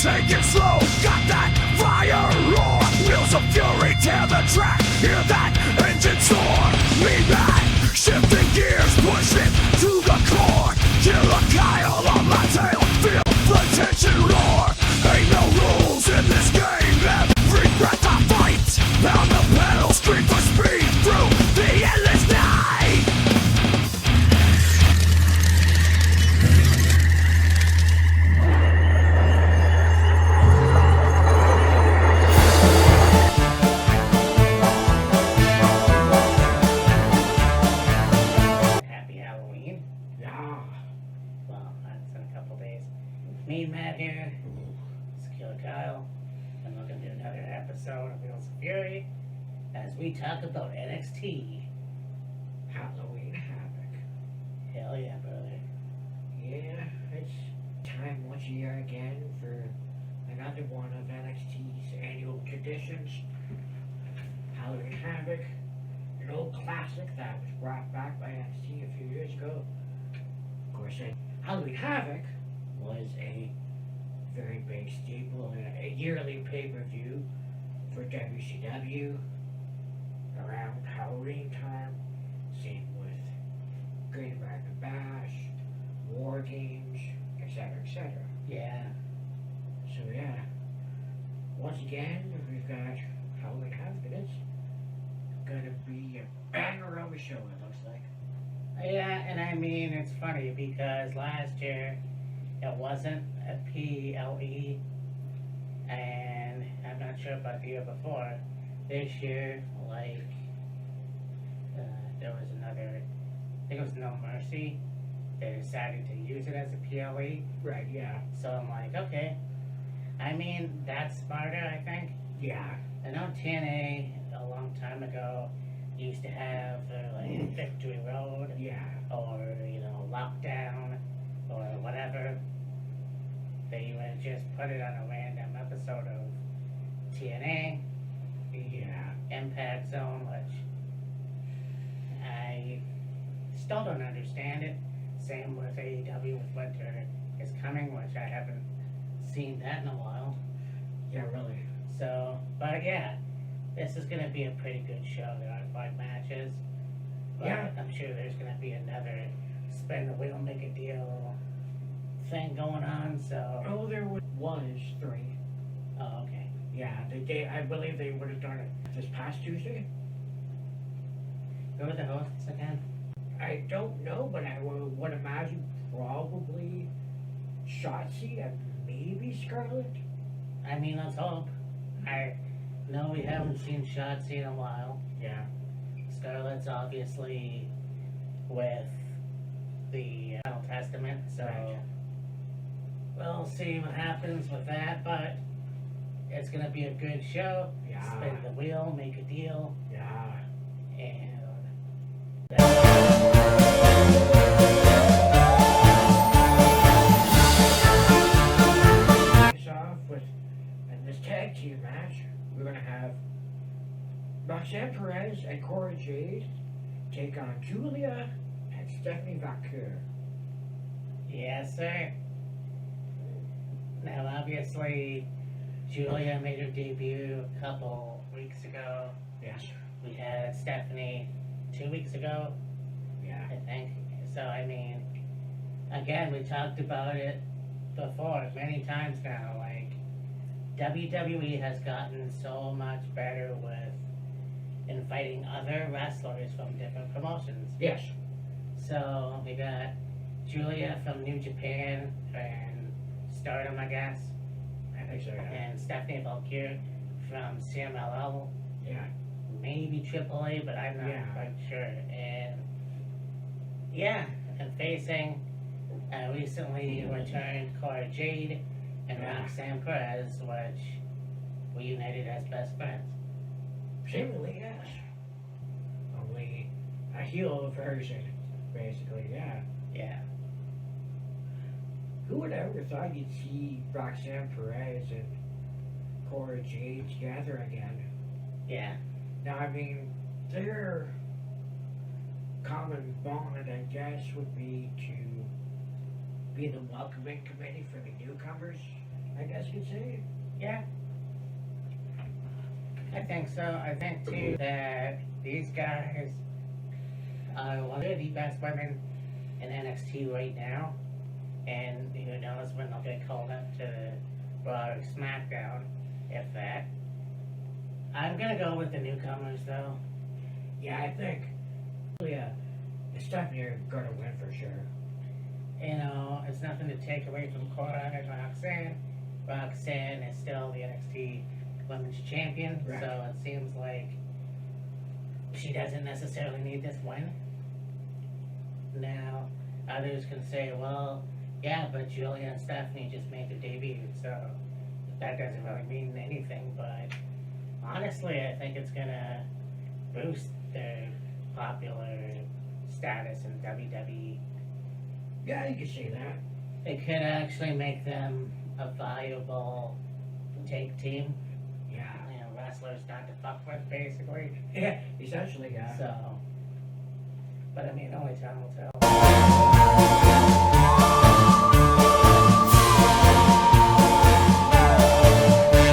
take it slow. Got that fire roar, wheels of fury tear the track. Hear that engine soar, me back, shifting gears, push it to the core. Killer Kyle on my tail, feel the tension roar. Ain't no rules in this game, every breath I fight. Pound the pedal, scream for speed through the endless night. Happy Halloween. Yeah. Well, that's in a couple days. Me and Matt here. It's Killer Kyle. And welcome to another episode of Wheels of Fury as we talk about NXT. Halloween Havoc. Hell yeah, brother. Yeah, it's time once a year again for another one of NXT's annual traditions. Halloween Havoc, an old classic that was brought back by NXT a few years ago. Of course, Halloween Havoc was a very big staple in a yearly pay-per-view for WCW around Halloween time. Same with Great American Bash, War Games, etc., etc. Yeah. So yeah, once again we've got Halloween Havoc, and it's gonna be a banger of a show. It looks like. Yeah, and I mean, it's funny because last year it wasn't a PLE, and I'm not sure about the year before. This year, like, there was another, I think it was No Mercy. They decided to use it as a PLE. Right. Yeah. So I'm like, okay. I mean, that's smarter, I think. Yeah. I know TNA a long time ago used to have like Victory Road Yeah. or, Lockdown or whatever. They would just put it on a random episode of TNA, Yeah. Impact Zone, which I still don't understand it. Same with AEW with Winter is Coming, which I haven't seen that in a while. Yeah. Really. So, but yeah, this is going to be a pretty good show. There are 5 matches. But Yeah. I'm sure there's going to be another spin the wheel, make a deal thing going on. So, Oh, there was 3. oh, okay. Yeah. I believe they would have done it this past Tuesday. Who are the hosts again? I don't know, but I would imagine probably Shotzi and maybe Scarlett. I mean, let's hope. I know we haven't seen Shotzi in a while. Yeah. Scarlett's obviously with the Final Testament, so Right. we'll see what happens with that, but it's going to be a good show. Yeah. Spin the wheel, make a deal, Yeah. and This off with, in this tag team match, we're going to have Roxanne Perez and Cora Jade take on Julia and Stephanie Vaquer. yes, sir. Now, obviously, Julia made her debut a couple weeks ago. Yes. We had Stephanie 2 weeks ago, Yeah. I think. So, I mean, again, we talked about it before many times now. Like, WWE has gotten so much better with inviting other wrestlers from different promotions. Yes. So, we got Julia from New Japan and Stardom, I guess, I think so, yeah. and Stephanie Valkyrie from CMLL. Yeah. Maybe AAA, but I'm not Yeah. quite sure. And yeah, and facing recently returned Cora Jade and Yeah. Roxanne Perez, which we united as best friends. Seemingly, yes. Only a heel version, basically, yeah. Yeah. Who would ever thought you'd see Roxanne Perez and Cora Jade together again? Yeah. Now, I mean, their common bond, I guess, would be to be the welcoming committee for the newcomers. I guess you'd say. Yeah. I think so. I think too that these guys are one of the best women in NXT right now. And who knows when they'll get called up to Raw or SmackDown, if that. I'm gonna go with the newcomers though. Yeah, I think. Yeah, Stephanie are gonna win for sure. You know, it's nothing to take away from Cora and Roxanne. Roxanne is still the NXT Women's Champion, Right. so it seems like she doesn't necessarily need this win. Now, others can say, well, yeah, but Julia and Stephanie just made their debut, so that doesn't really mean anything, but honestly, I think it's gonna boost their popular status in WWE. Yeah, you could say that. It could actually make them a valuable tag team. Yeah. You know, wrestlers not to fuck with, basically. Yeah, essentially, yeah. So, but I mean, only time will tell.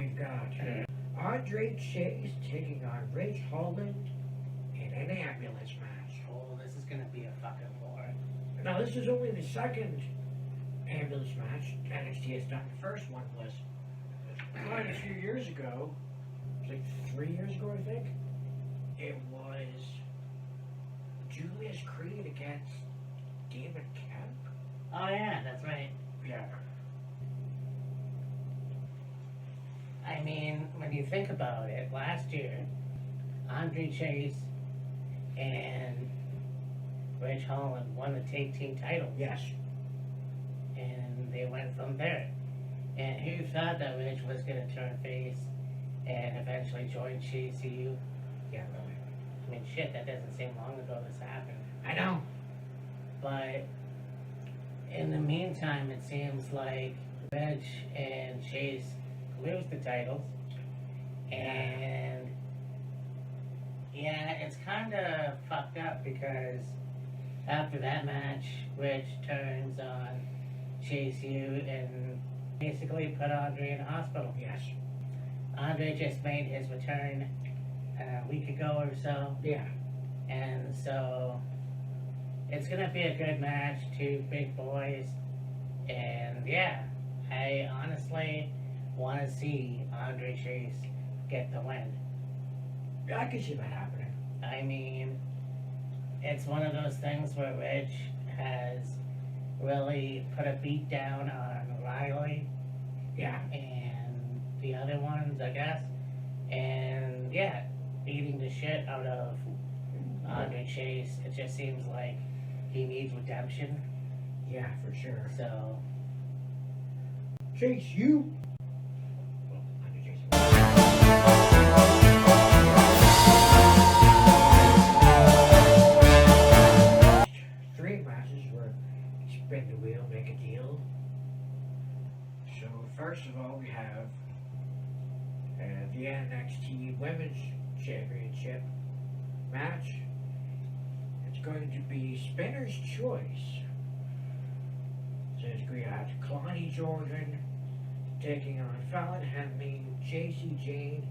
We've got Andre Chase taking on Ridge Holland in an ambulance match. Oh, this is gonna be a fucking war. Now, this is only the second ambulance match NXT has done. The first one was quite a few years ago. It was like 3 years ago, I think. It was Julius Creed against David Kemp. Oh yeah, that's right. Yeah. I mean, when you think about it, last year, Andre Chase and Ridge Holland won the tag team title. Yes. And they went from there. And who thought that Ridge was going to turn face and eventually join CCU? Yeah, really. I mean, shit, that doesn't seem long ago this happened. I know. But in the meantime, it seems like Ridge and Chase lose the titles. And yeah, it's kind of fucked up because after that match, Ridge turns on Chase U and basically put Andre in the hospital. Yes. Andre just made his return a week ago or so, Yeah. and so it's gonna be a good match, two big boys, and yeah, I honestly want to see Andre Chase get the win. Yeah, I can see that happening. I mean, it's one of those things where Ridge has really put a beat down on Riley Yeah. and the other ones, I guess. And yeah, beating the shit out of Andre Chase. It just seems like he needs redemption. Yeah, for sure. So, Chase, you. Well, Andre Chase. 3 matches were spin the wheel, make a deal. So first of all, we have the NXT Women's Championship match. It's going to be Spinner's Choice. So we got Kalani Jordan taking on Fallon Henley, JC Jane,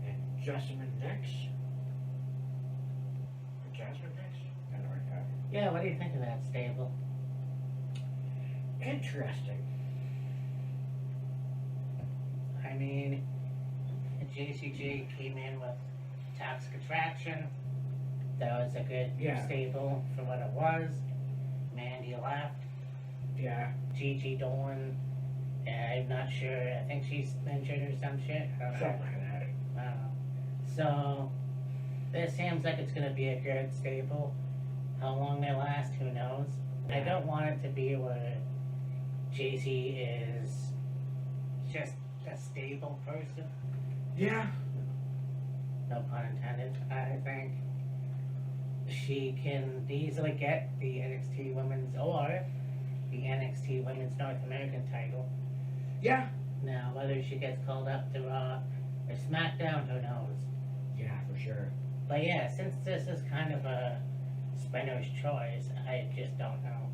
and Jasmine Nix. Jasmine Nix? Kind of like that. yeah, what do you think of that stable? Interesting. I mean, JCG came in with Toxic Attraction. That was a good Yeah. stable for what it was. Mandy left. Yeah. Gigi Dolan, I'm not sure. I think she's injured or some shit. I don't know. Something like that. I don't know. So, this seems like it's going to be a good stable. How long they last, who knows? I don't want it to be where JC is just a stable person. Yeah. No pun intended. I think she can easily get the NXT Women's or the NXT Women's North American title. Yeah. Now, whether she gets called up to Raw or SmackDown, who knows? Yeah, for sure. But yeah, since this is kind of a spinner's choice, I just don't know.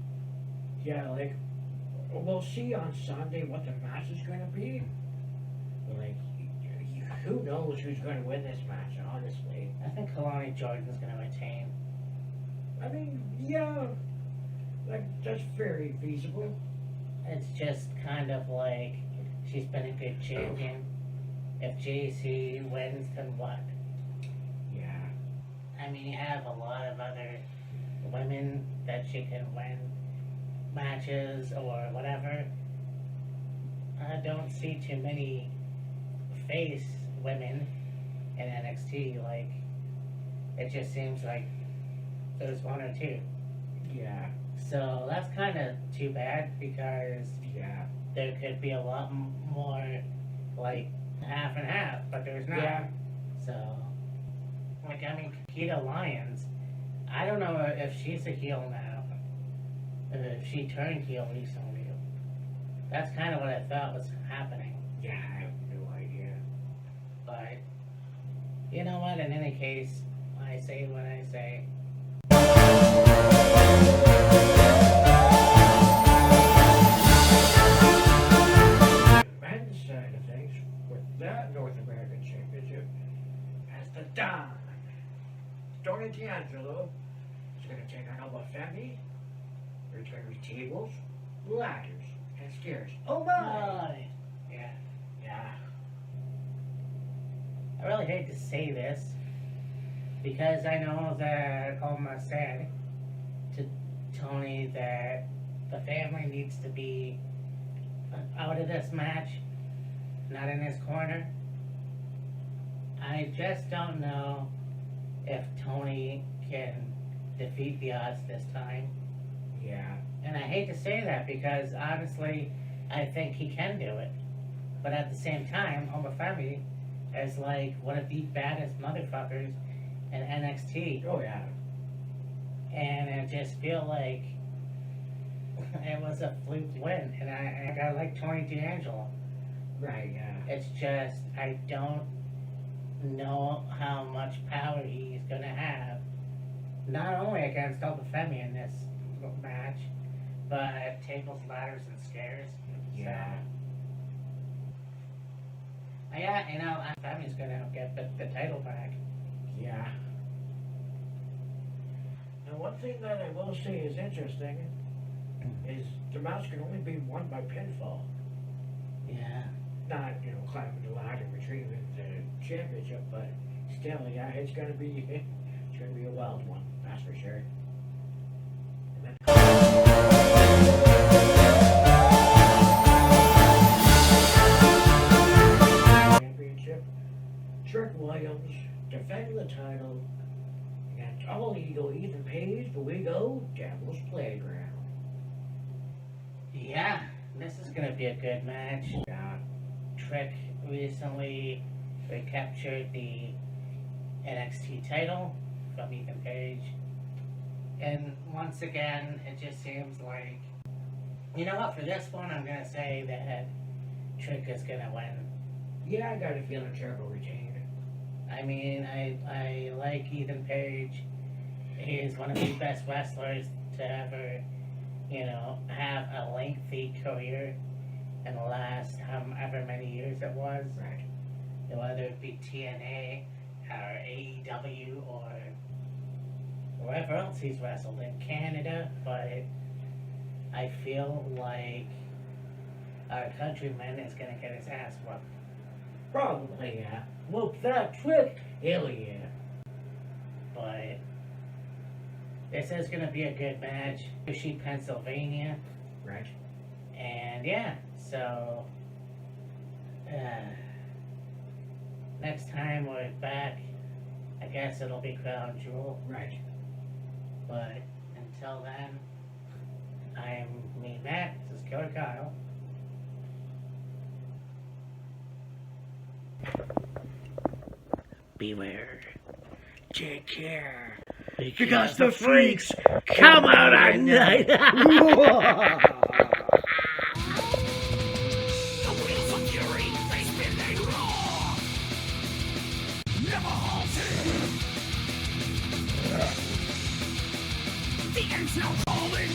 Yeah, like we'll see on Sunday what the match is going to be. Like, who knows who's going to win this match, honestly. I think Kalani Jordan's gonna retain. I mean, yeah, like, that's very feasible. It's just kind of like she's been a good champion. If JC wins, then what? Yeah. I mean, you have a lot of other women that she can win matches or whatever. I don't see too many face women in NXT. Like, it just seems like there's one or two. Yeah. So that's kind of too bad because Yeah. there could be a lot more, like, half and half, but there's not. Yeah. So, like, I mean, Kakita Lyons, I don't know if she's a heel now, if she turned heel recently. That's kind of what I thought was happening. Yeah, I have no idea. But, you know what, in any case, I say what I say. Men's side of things, with that North American Championship, as the Don, Tony D'Angelo is going to take on Alba Femi, returning tables, ladders, and stairs. Oh my! Yeah. Yeah. I really hate to say this, because I know that Alma said to Tony that the family needs to be out of this match, not in his corner. I just don't know if Tony can defeat the odds this time. Yeah. And I hate to say that because honestly, I think he can do it. But at the same time, Omofemi is like one of the baddest motherfuckers in NXT. Oh yeah. And I just feel like it was a fluke win. And I like Tony D'Angelo. Right, yeah. It's just, I don't know how much power he's going to have. Not only against Omofemi in this match, but tables, ladders, and scares. Yeah. So, yeah, you know, Femi's going to get the title back. Yeah. Now, one thing that I will say is interesting is the match can only be won by pinfall. Yeah. Not, climbing the ladder and retrieving the championship, but still, yeah, it's gonna be a wild one, that's for sure. And then championship, Trick Williams defending the title against All Eagle Ethan Page, but we go Devil's Playground. Yeah, this is going to be a good match. Yeah. Trick recently recaptured the NXT title from Ethan Page. And once again, it just seems like, you know what, for this one, I'm going to say that Trick is going to win. Yeah, I got a feeling Trick will retain. I mean, I like Ethan Page. He's one of the best wrestlers to ever, have a lengthy career in the last however many years it was. Right. Whether it be TNA or AEW or wherever else he's wrestled in Canada, but I feel like our countryman is going to get his ass whooped. Probably, yeah. Whoop that Trick! Hell yeah. But this is going to be a good match. Hershey, Pennsylvania. Right. And yeah, so next time we're back, I guess it'll be Crown Jewel. Right. But until then, I'm me, Matt. This is Killer Kyle. Beware. Take care. Because the freaks come out at night. The wheels of fury, they spin, they roar. Never halting. The end's now calling.